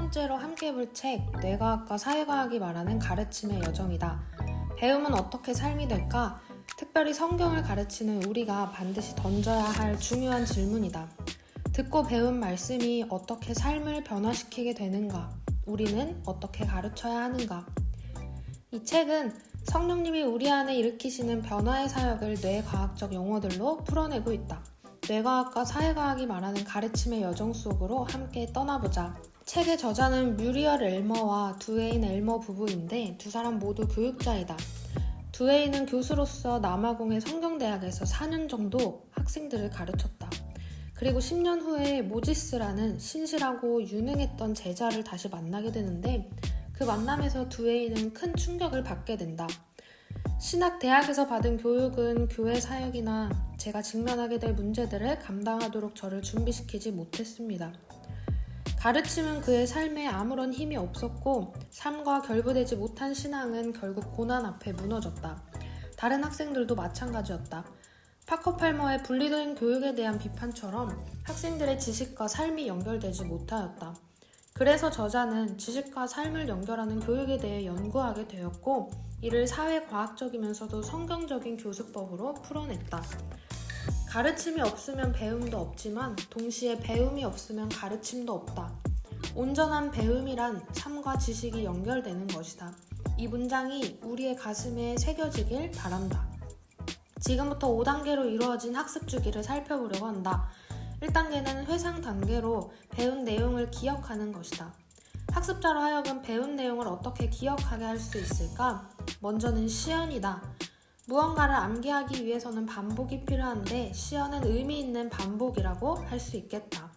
번째로 함께 볼 책, 뇌과학과 사회과학이 말하는 가르침의 여정이다. 배움은 어떻게 삶이 될까? 특별히 성경을 가르치는 우리가 반드시 던져야 할 중요한 질문이다. 듣고 배운 말씀이 어떻게 삶을 변화시키게 되는가? 우리는 어떻게 가르쳐야 하는가? 이 책은 성령님이 우리 안에 일으키시는 변화의 사역을 뇌과학적 용어들로 풀어내고 있다. 뇌과학과 사회과학이 말하는 가르침의 여정 속으로 함께 떠나보자. 책의 저자는 뮤리얼 엘머와 두웨인 엘머 부부인데 두 사람 모두 교육자이다. 두웨인은 교수로서 남아공의 성경대학에서 4년 정도 학생들을 가르쳤다. 그리고 10년 후에 모지스라는 신실하고 유능했던 제자를 다시 만나게 되는데 그 만남에서 두웨인은 큰 충격을 받게 된다. 신학대학에서 받은 교육은 교회 사역이나 제가 직면하게 될 문제들을 감당하도록 저를 준비시키지 못했습니다. 가르침은 그의 삶에 아무런 힘이 없었고 삶과 결부되지 못한 신앙은 결국 고난 앞에 무너졌다. 다른 학생들도 마찬가지였다. 파커 팔머의 분리된 교육에 대한 비판처럼 학생들의 지식과 삶이 연결되지 못하였다. 그래서 저자는 지식과 삶을 연결하는 교육에 대해 연구하게 되었고 이를 사회과학적이면서도 성경적인 교수법으로 풀어냈다. 가르침이 없으면 배움도 없지만 동시에 배움이 없으면 가르침도 없다. 온전한 배움이란 삶과 지식이 연결되는 것이다. 이 문장이 우리의 가슴에 새겨지길 바란다. 지금부터 5단계로 이루어진 학습 주기를 살펴보려고 한다. 1단계는 회상 단계로 배운 내용을 기억하는 것이다. 학습자로 하여금 배운 내용을 어떻게 기억하게 할 수 있을까? 먼저는 시연이다. 무언가를 암기하기 위해서는 반복이 필요한데 시연은 의미 있는 반복이라고 할 수 있겠다.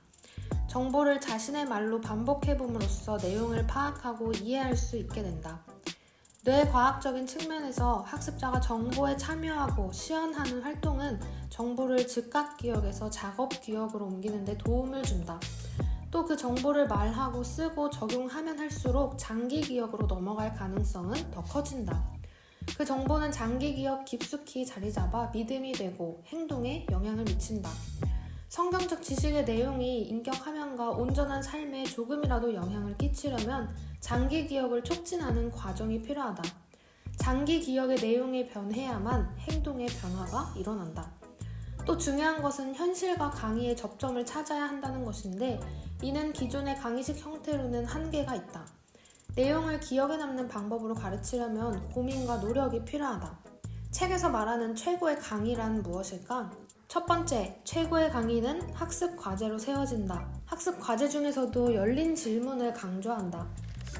정보를 자신의 말로 반복해봄으로써 내용을 파악하고 이해할 수 있게 된다. 뇌과학적인 측면에서 학습자가 정보에 참여하고 시연하는 활동은 정보를 즉각 기억에서 작업 기억으로 옮기는 데 도움을 준다. 또 그 정보를 말하고 쓰고 적용하면 할수록 장기 기억으로 넘어갈 가능성은 더 커진다. 그 정보는 장기 기억 깊숙이 자리 잡아 믿음이 되고 행동에 영향을 미친다. 성경적 지식의 내용이 인격 함양과 온전한 삶에 조금이라도 영향을 끼치려면 장기 기억을 촉진하는 과정이 필요하다. 장기 기억의 내용이 변해야만 행동의 변화가 일어난다. 또 중요한 것은 현실과 강의의 접점을 찾아야 한다는 것인데 이는 기존의 강의식 형태로는 한계가 있다. 내용을 기억에 남는 방법으로 가르치려면 고민과 노력이 필요하다. 책에서 말하는 최고의 강의란 무엇일까? 첫 번째, 최고의 강의는 학습 과제로 세워진다. 학습 과제 중에서도 열린 질문을 강조한다.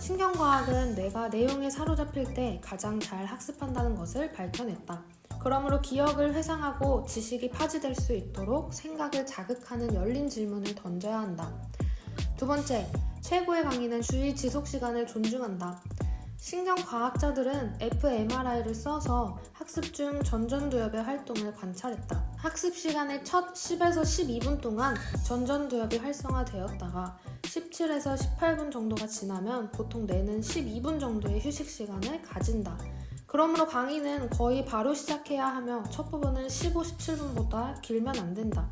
신경과학은 뇌가 내용에 사로잡힐 때 가장 잘 학습한다는 것을 밝혀냈다. 그러므로 기억을 회상하고 지식이 파지될 수 있도록 생각을 자극하는 열린 질문을 던져야 한다. 두 번째, 최고의 강의는 주의 지속 시간을 존중한다. 신경과학자들은 fMRI를 써서 학습 중 전전두엽의 활동을 관찰했다. 학습 시간의 첫 10에서 12분 동안 전전두엽이 활성화되었다가 17에서 18분 정도가 지나면 보통 뇌는 12분 정도의 휴식 시간을 가진다. 그러므로 강의는 거의 바로 시작해야 하며 첫 부분은 15, 17분보다 길면 안 된다.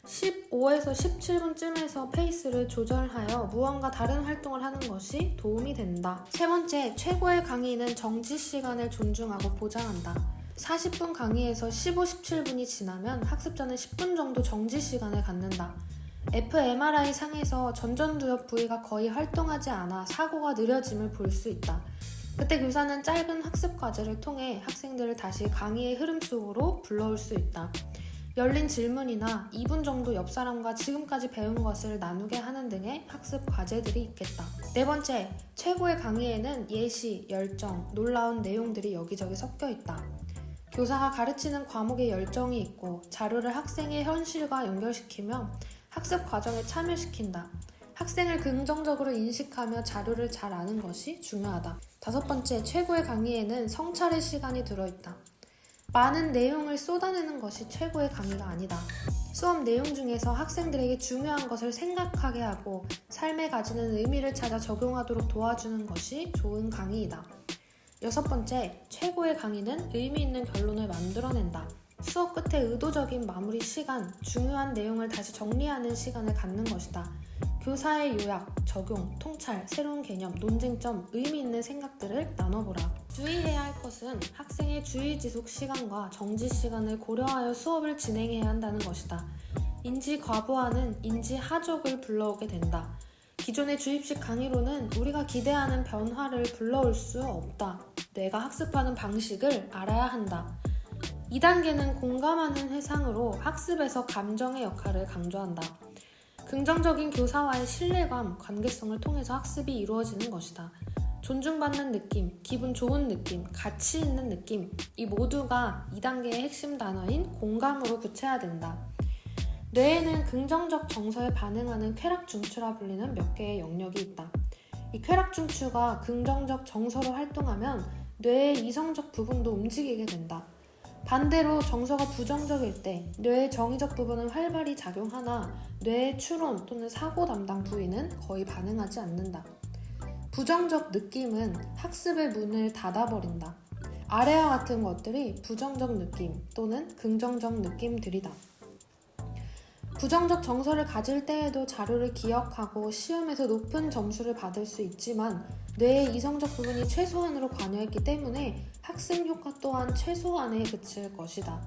15에서 17분쯤에서 페이스를 조절하여 무언가 다른 활동을 하는 것이 도움이 된다. 세 번째, 최고의 강의는 정지 시간을 존중하고 보장한다. 40분 강의에서 15, 17분이 지나면 학습자는 10분 정도 정지 시간을 갖는다. fMRI 상에서 전전두엽 부위가 거의 활동하지 않아 사고가 느려짐을 볼 수 있다. 그때 교사는 짧은 학습 과제를 통해 학생들을 다시 강의의 흐름 속으로 불러올 수 있다. 열린 질문이나 2분 정도 옆 사람과 지금까지 배운 것을 나누게 하는 등의 학습 과제들이 있겠다. 네 번째, 최고의 강의에는 예시, 열정, 놀라운 내용들이 여기저기 섞여 있다. 교사가 가르치는 과목에 열정이 있고 자료를 학생의 현실과 연결시키며 학습 과정에 참여시킨다. 학생을 긍정적으로 인식하며 자료를 잘 아는 것이 중요하다. 다섯 번째, 최고의 강의에는 성찰의 시간이 들어있다. 많은 내용을 쏟아내는 것이 최고의 강의가 아니다. 수업 내용 중에서 학생들에게 중요한 것을 생각하게 하고 삶에 가지는 의미를 찾아 적용하도록 도와주는 것이 좋은 강의이다. 여섯 번째, 최고의 강의는 의미 있는 결론을 만들어낸다. 수업 끝에 의도적인 마무리 시간, 중요한 내용을 다시 정리하는 시간을 갖는 것이다. 교사의 요약, 적용, 통찰, 새로운 개념, 논쟁점, 의미 있는 생각들을 나눠보라. 주의해야 할 것은 학생의 주의 지속 시간과 정지 시간을 고려하여 수업을 진행해야 한다는 것이다. 인지 과부하는 인지 하족을 불러오게 된다. 기존의 주입식 강의로는 우리가 기대하는 변화를 불러올 수 없다. 뇌가 학습하는 방식을 알아야 한다. 2단계는 공감하는 회상으로 학습에서 감정의 역할을 강조한다. 긍정적인 교사와의 신뢰감, 관계성을 통해서 학습이 이루어지는 것이다. 존중받는 느낌, 기분 좋은 느낌, 가치 있는 느낌, 이 모두가 2단계의 핵심 단어인 공감으로 구체화된다. 뇌에는 긍정적 정서에 반응하는 쾌락중추라 불리는 몇 개의 영역이 있다. 이 쾌락중추가 긍정적 정서로 활동하면 뇌의 이성적 부분도 움직이게 된다. 반대로 정서가 부정적일 때 뇌의 정의적 부분은 활발히 작용하나 뇌의 추론 또는 사고 담당 부위는 거의 반응하지 않는다. 부정적 느낌은 학습의 문을 닫아버린다. 아래와 같은 것들이 부정적 느낌 또는 긍정적 느낌들이다. 부정적 정서를 가질 때에도 자료를 기억하고 시험에서 높은 점수를 받을 수 있지만 뇌의 이성적 부분이 최소한으로 관여했기 때문에 학습 효과 또한 최소한에 그칠 것이다.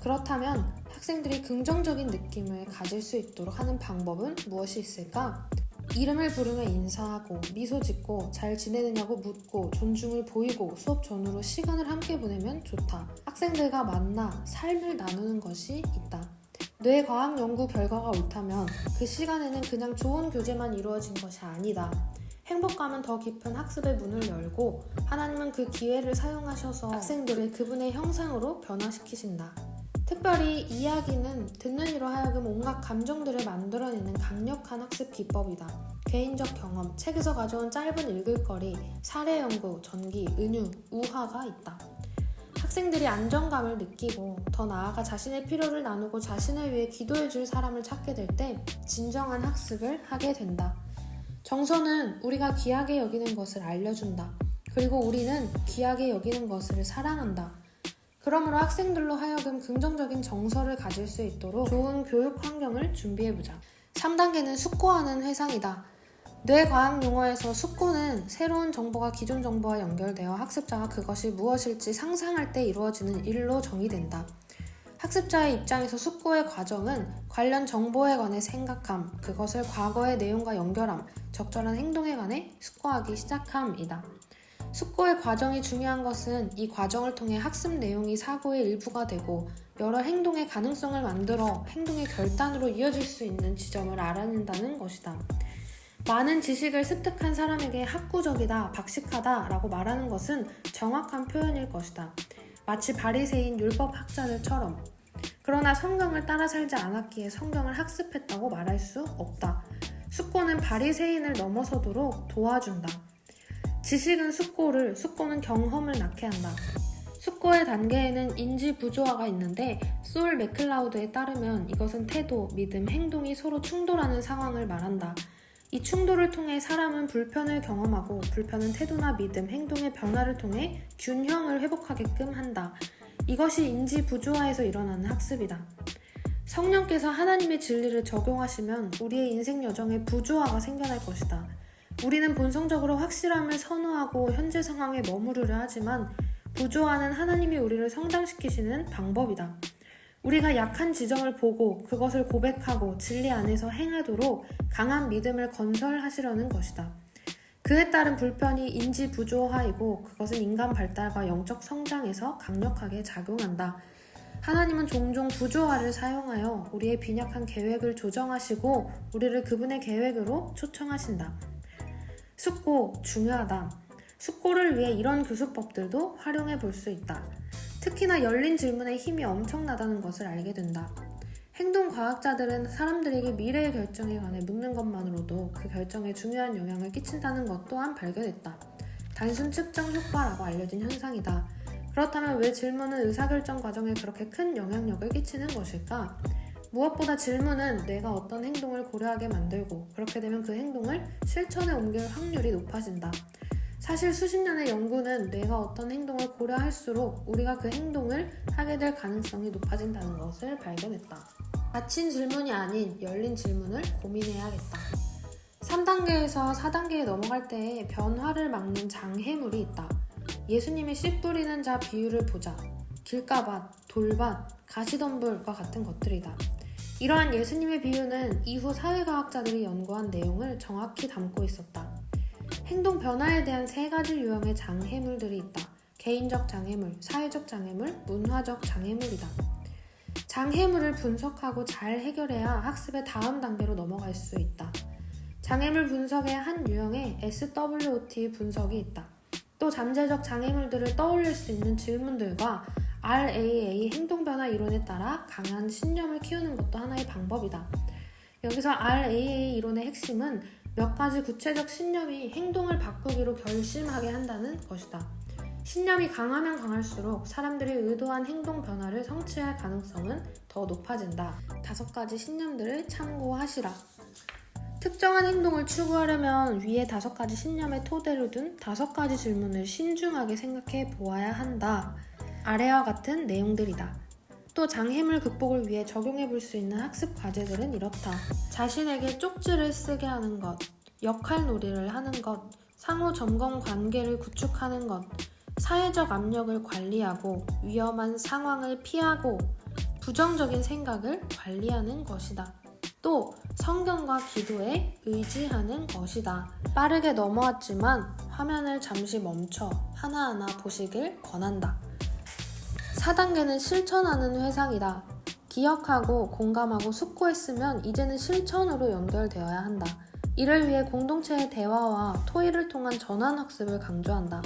그렇다면 학생들이 긍정적인 느낌을 가질 수 있도록 하는 방법은 무엇이 있을까? 이름을 부르며 인사하고 미소 짓고 잘 지내느냐고 묻고 존중을 보이고 수업 전후로 시간을 함께 보내면 좋다. 학생들과 만나 삶을 나누는 것이 있다. 뇌과학 연구 결과가 옳다면 그 시간에는 그냥 좋은 교제만 이루어진 것이 아니다. 행복감은 더 깊은 학습의 문을 열고 하나님은 그 기회를 사용하셔서 학생들을 그분의 형상으로 변화시키신다. 특별히 이야기는 듣는 이로 하여금 온갖 감정들을 만들어내는 강력한 학습 기법이다. 개인적 경험, 책에서 가져온 짧은 읽을거리, 사례 연구, 전기, 은유, 우화가 있다. 학생들이 안정감을 느끼고 더 나아가 자신의 필요를 나누고 자신을 위해 기도해줄 사람을 찾게 될 때 진정한 학습을 하게 된다. 정서는 우리가 귀하게 여기는 것을 알려준다. 그리고 우리는 귀하게 여기는 것을 사랑한다. 그러므로 학생들로 하여금 긍정적인 정서를 가질 수 있도록 좋은 교육 환경을 준비해보자. 3단계는 숙고하는 회상이다. 뇌과학 용어에서 숙고는 새로운 정보가 기존 정보와 연결되어 학습자가 그것이 무엇일지 상상할 때 이루어지는 일로 정의된다. 학습자의 입장에서 숙고의 과정은 관련 정보에 관해 생각함, 그것을 과거의 내용과 연결함, 적절한 행동에 관해 숙고하기 시작함이다. 숙고의 과정이 중요한 것은 이 과정을 통해 학습 내용이 사고의 일부가 되고 여러 행동의 가능성을 만들어 행동의 결단으로 이어질 수 있는 지점을 알아낸다는 것이다. 많은 지식을 습득한 사람에게 학구적이다, 박식하다 라고 말하는 것은 정확한 표현일 것이다. 마치 바리새인 율법학자들처럼. 그러나 성경을 따라 살지 않았기에 성경을 학습했다고 말할 수 없다. 숙고는 바리새인을 넘어서도록 도와준다. 지식은 숙고는 경험을 낳게 한다. 숙고의 단계에는 인지 부조화가 있는데 솔 맥클라우드에 따르면 이것은 태도, 믿음, 행동이 서로 충돌하는 상황을 말한다. 이 충돌을 통해 사람은 불편을 경험하고 불편은 태도나 믿음, 행동의 변화를 통해 균형을 회복하게끔 한다. 이것이 인지 부조화에서 일어나는 학습이다. 성령께서 하나님의 진리를 적용하시면 우리의 인생 여정에 부조화가 생겨날 것이다. 우리는 본성적으로 확실함을 선호하고 현재 상황에 머무르려 하지만 부조화는 하나님이 우리를 성장시키시는 방법이다. 우리가 약한 지점을 보고 그것을 고백하고 진리 안에서 행하도록 강한 믿음을 건설하시려는 것이다. 그에 따른 불편이 인지 부조화이고 그것은 인간 발달과 영적 성장에서 강력하게 작용한다. 하나님은 종종 부조화를 사용하여 우리의 빈약한 계획을 조정하시고 우리를 그분의 계획으로 초청하신다. 숙고, 중요하다. 숙고를 위해 이런 교수법들도 활용해 볼 수 있다. 특히나 열린 질문의 힘이 엄청나다는 것을 알게 된다. 행동과학자들은 사람들에게 미래의 결정에 관해 묻는 것만으로도 그 결정에 중요한 영향을 끼친다는 것 또한 발견했다. 단순 측정 효과라고 알려진 현상이다. 그렇다면 왜 질문은 의사결정 과정에 그렇게 큰 영향력을 끼치는 것일까? 무엇보다 질문은 뇌가 어떤 행동을 고려하게 만들고 그렇게 되면 그 행동을 실천에 옮길 확률이 높아진다. 사실 수십 년의 연구는 뇌가 어떤 행동을 고려할수록 우리가 그 행동을 하게 될 가능성이 높아진다는 것을 발견했다. 닫힌 질문이 아닌 열린 질문을 고민해야겠다. 3단계에서 4단계에 넘어갈 때 변화를 막는 장애물이 있다. 예수님의 씨 뿌리는 자 비유를 보자. 길가밭, 돌밭, 가시덤불과 같은 것들이다. 이러한 예수님의 비유는 이후 사회과학자들이 연구한 내용을 정확히 담고 있었다. 행동 변화에 대한 3가지 유형의 장애물들이 있다. 개인적 장애물, 사회적 장애물, 문화적 장애물이다. 장애물을 분석하고 잘 해결해야 학습의 다음 단계로 넘어갈 수 있다. 장애물 분석의 한 유형의 SWOT 분석이 있다. 또 잠재적 장애물들을 떠올릴 수 있는 질문들과 RAA 행동변화 이론에 따라 강한 신념을 키우는 것도 하나의 방법이다. 여기서 RAA 이론의 핵심은 몇 가지 구체적 신념이 행동을 바꾸기로 결심하게 한다는 것이다. 신념이 강하면 강할수록 사람들이 의도한 행동 변화를 성취할 가능성은 더 높아진다. 5가지 신념들을 참고하시라. 특정한 행동을 추구하려면 위에 5가지 신념의 토대로 둔 5가지 질문을 신중하게 생각해 보아야 한다. 아래와 같은 내용들이다. 또 장애물 극복을 위해 적용해 볼 수 있는 학습 과제들은 이렇다. 자신에게 쪽지를 쓰게 하는 것, 역할 놀이를 하는 것, 상호 점검 관계를 구축하는 것, 사회적 압력을 관리하고 위험한 상황을 피하고 부정적인 생각을 관리하는 것이다. 또 성경과 기도에 의지하는 것이다. 빠르게 넘어왔지만 화면을 잠시 멈춰 하나하나 보시길 권한다. 4단계는 실천하는 회상이다. 기억하고 공감하고 숙고했으면 이제는 실천으로 연결되어야 한다. 이를 위해 공동체의 대화와 토의를 통한 전환학습을 강조한다.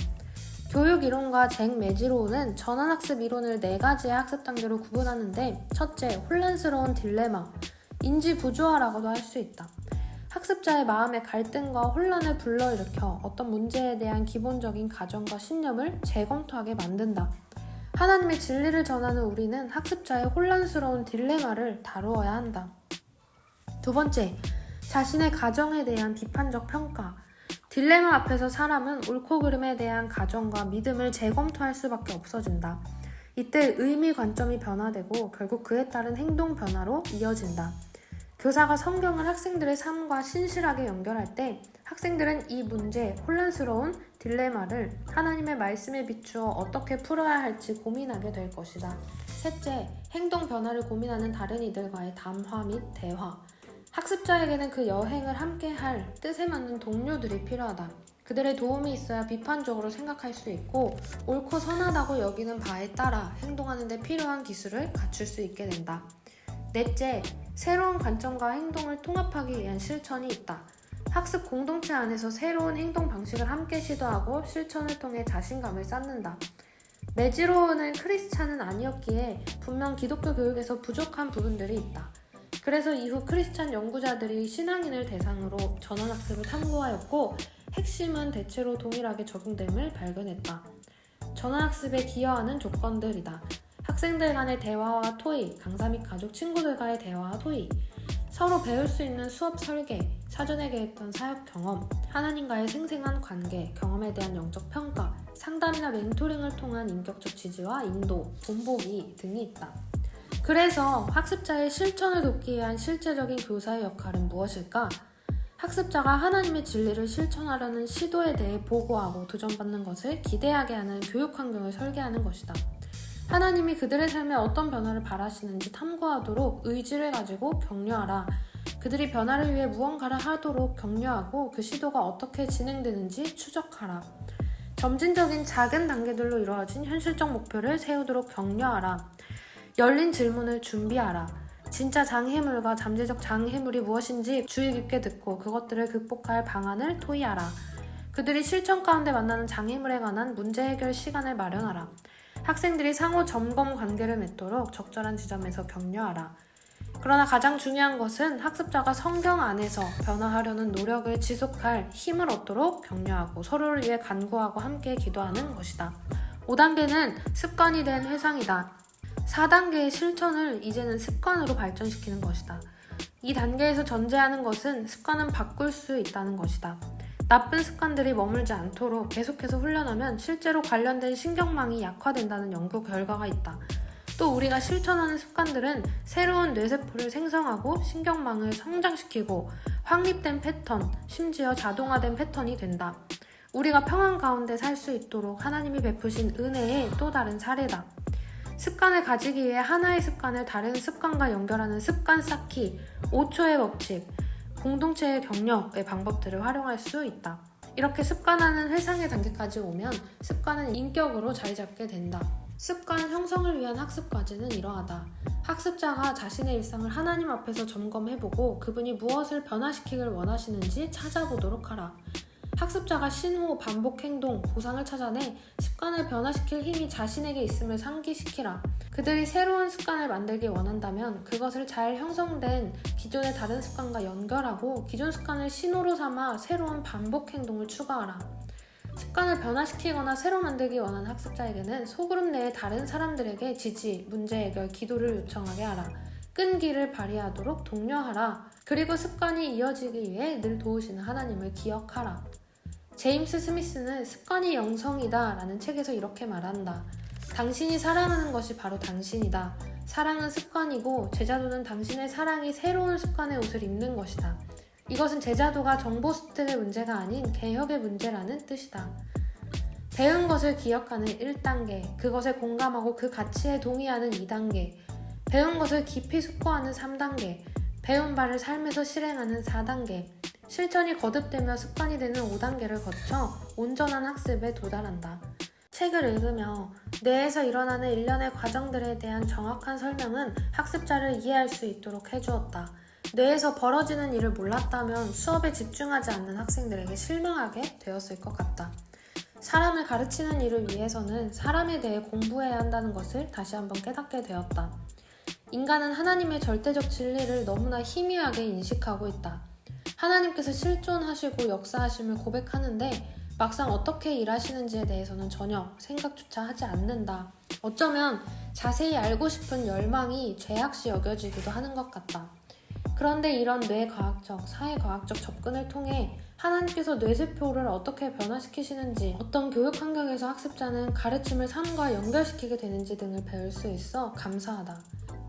교육 이론과 잭 매지로우는 전환학습 이론을 4가지의 학습 단계로 구분하는데, 첫째, 혼란스러운 딜레마, 인지 부조화라고도 할 수 있다. 학습자의 마음의 갈등과 혼란을 불러일으켜 어떤 문제에 대한 기본적인 가정과 신념을 재검토하게 만든다. 하나님의 진리를 전하는 우리는 학습자의 혼란스러운 딜레마를 다루어야 한다. 2번째, 자신의 가정에 대한 비판적 평가. 딜레마 앞에서 사람은 옳고 그름에 대한 가정과 믿음을 재검토할 수밖에 없어진다. 이때 의미 관점이 변화되고 결국 그에 따른 행동 변화로 이어진다. 교사가 성경을 학생들의 삶과 신실하게 연결할 때 학생들은 이 문제, 혼란스러운 딜레마를 하나님의 말씀에 비추어 어떻게 풀어야 할지 고민하게 될 것이다. 셋째, 행동 변화를 고민하는 다른 이들과의 담화 및 대화. 학습자에게는 그 여행을 함께 할 뜻에 맞는 동료들이 필요하다. 그들의 도움이 있어야 비판적으로 생각할 수 있고 옳고 선하다고 여기는 바에 따라 행동하는 데 필요한 기술을 갖출 수 있게 된다. 넷째, 새로운 관점과 행동을 통합하기 위한 실천이 있다. 학습 공동체 안에서 새로운 행동 방식을 함께 시도하고 실천을 통해 자신감을 쌓는다. 매지로우는 크리스찬은 아니었기에 분명 기독교 교육에서 부족한 부분들이 있다. 그래서 이후 크리스찬 연구자들이 신앙인을 대상으로 전환학습을 탐구하였고 핵심은 대체로 동일하게 적용됨을 발견했다. 전환학습에 기여하는 조건들이다. 학생들 간의 대화와 토의, 강사 및 가족, 친구들과의 대화와 토의, 서로 배울 수 있는 수업 설계, 사전에 계획한 사역 경험, 하나님과의 생생한 관계, 경험에 대한 영적 평가, 상담이나 멘토링을 통한 인격적 지지와 인도, 본보기 등이 있다. 그래서 학습자의 실천을 돕기 위한 실제적인 교사의 역할은 무엇일까? 학습자가 하나님의 진리를 실천하려는 시도에 대해 보고하고 도전받는 것을 기대하게 하는 교육 환경을 설계하는 것이다. 하나님이 그들의 삶에 어떤 변화를 바라시는지 탐구하도록 의지를 가지고 격려하라. 그들이 변화를 위해 무언가를 하도록 격려하고 그 시도가 어떻게 진행되는지 추적하라. 점진적인 작은 단계들로 이루어진 현실적 목표를 세우도록 격려하라. 열린 질문을 준비하라. 진짜 장애물과 잠재적 장애물이 무엇인지 주의 깊게 듣고 그것들을 극복할 방안을 토의하라. 그들이 실천 가운데 만나는 장애물에 관한 문제 해결 시간을 마련하라. 학생들이 상호 점검 관계를 맺도록 적절한 지점에서 격려하라. 그러나 가장 중요한 것은 학습자가 성경 안에서 변화하려는 노력을 지속할 힘을 얻도록 격려하고 서로를 위해 간구하고 함께 기도하는 것이다. 5단계는 습관이 된 회상이다. 4단계의 실천을 이제는 습관으로 발전시키는 것이다. 이 단계에서 전제하는 것은 습관은 바꿀 수 있다는 것이다. 나쁜 습관들이 머물지 않도록 계속해서 훈련하면 실제로 관련된 신경망이 약화된다는 연구 결과가 있다. 또 우리가 실천하는 습관들은 새로운 뇌세포를 생성하고 신경망을 성장시키고 확립된 패턴, 심지어 자동화된 패턴이 된다. 우리가 평안 가운데 살 수 있도록 하나님이 베푸신 은혜의 또 다른 사례다. 습관을 가지기 위해 하나의 습관을 다른 습관과 연결하는 습관 쌓기, 5초의 법칙, 공동체의 경력의 방법들을 활용할 수 있다. 이렇게 습관화는 회상의 단계까지 오면 습관은 인격으로 자리 잡게 된다. 습관 형성을 위한 학습 과제는 이러하다. 학습자가 자신의 일상을 하나님 앞에서 점검해보고 그분이 무엇을 변화시키길 원하시는지 찾아보도록 하라. 학습자가 신호, 반복 행동, 보상을 찾아내 습관을 변화시킬 힘이 자신에게 있음을 상기시키라. 그들이 새로운 습관을 만들기 원한다면 그것을 잘 형성된 기존의 다른 습관과 연결하고 기존 습관을 신호로 삼아 새로운 반복 행동을 추가하라. 습관을 변화시키거나 새로 만들기 원하는 학습자에게는 소그룹 내의 다른 사람들에게 지지, 문제 해결, 기도를 요청하게 하라. 끈기를 발휘하도록 독려하라. 그리고 습관이 이어지기 위해 늘 도우시는 하나님을 기억하라. 제임스 스미스는 습관이 영성이다 라는 책에서 이렇게 말한다. 당신이 사랑하는 것이 바로 당신이다. 사랑은 습관이고 제자도는 당신의 사랑이 새로운 습관의 옷을 입는 것이다. 이것은 제자도가 정보 습득의 문제가 아닌 개혁의 문제라는 뜻이다. 배운 것을 기억하는 1단계, 그것에 공감하고 그 가치에 동의하는 2단계, 배운 것을 깊이 숙고하는 3단계, 배운 바를 삶에서 실행하는 4단계, 실천이 거듭되며 습관이 되는 5단계를 거쳐 온전한 학습에 도달한다. 책을 읽으며 뇌에서 일어나는 일련의 과정들에 대한 정확한 설명은 학습자를 이해할 수 있도록 해주었다. 뇌에서 벌어지는 일을 몰랐다면 수업에 집중하지 않는 학생들에게 실망하게 되었을 것 같다. 사람을 가르치는 일을 위해서는 사람에 대해 공부해야 한다는 것을 다시 한번 깨닫게 되었다. 인간은 하나님의 절대적 진리를 너무나 희미하게 인식하고 있다. 하나님께서 실존하시고 역사하심을 고백하는데 막상 어떻게 일하시는지에 대해서는 전혀 생각조차 하지 않는다. 어쩌면 자세히 알고 싶은 열망이 죄악시 여겨지기도 하는 것 같다. 그런데 이런 뇌과학적, 사회과학적 접근을 통해 하나님께서 뇌세포를 어떻게 변화시키시는지, 어떤 교육 환경에서 학습자는 가르침을 삶과 연결시키게 되는지 등을 배울 수 있어 감사하다.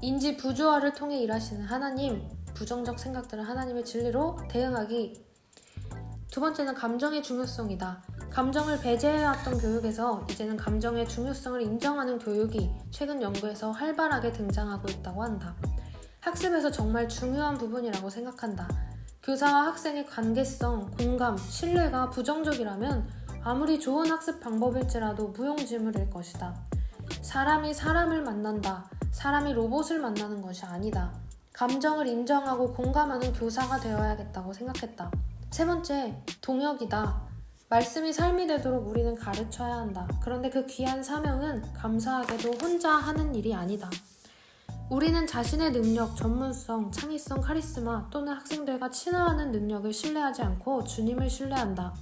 인지 부조화를 통해 일하시는 하나님, 부정적 생각들은 하나님의 진리로 대응하기. 두 번째는 감정의 중요성이다. 감정을 배제해왔던 교육에서 이제는 감정의 중요성을 인정하는 교육이 최근 연구에서 활발하게 등장하고 있다고 한다. 학습에서 정말 중요한 부분이라고 생각한다. 교사와 학생의 관계성, 공감, 신뢰가 부정적이라면 아무리 좋은 학습 방법일지라도 무용지물일 것이다. 사람이 사람을 만난다. 사람이 로봇을 만나는 것이 아니다. 감정을 인정하고 공감하는 교사가 되어야겠다고 생각했다. 세 번째, 동역이다. 말씀이 삶이 되도록 우리는 가르쳐야 한다. 그런데 그 귀한 사명은 감사하게도 혼자 하는 일이 아니다. 우리는 자신의 능력, 전문성, 창의성, 카리스마 또는 학생들과 친화하는 능력을 신뢰하지 않고 주님을 신뢰한다.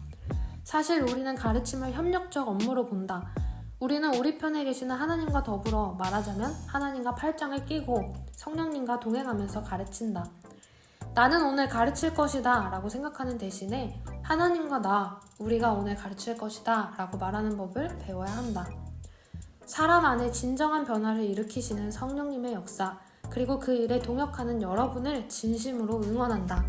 사실 우리는 가르침을 협력적 업무로 본다. 우리는 우리 편에 계시는 하나님과 더불어 말하자면 하나님과 팔짱을 끼고 성령님과 동행하면서 가르친다. 나는 오늘 가르칠 것이다 라고 생각하는 대신에 하나님과 우리가 오늘 가르칠 것이다 라고 말하는 법을 배워야 한다. 사람 안에 진정한 변화를 일으키시는 성령님의 역사, 그리고 그 일에 동역하는 여러분을 진심으로 응원한다.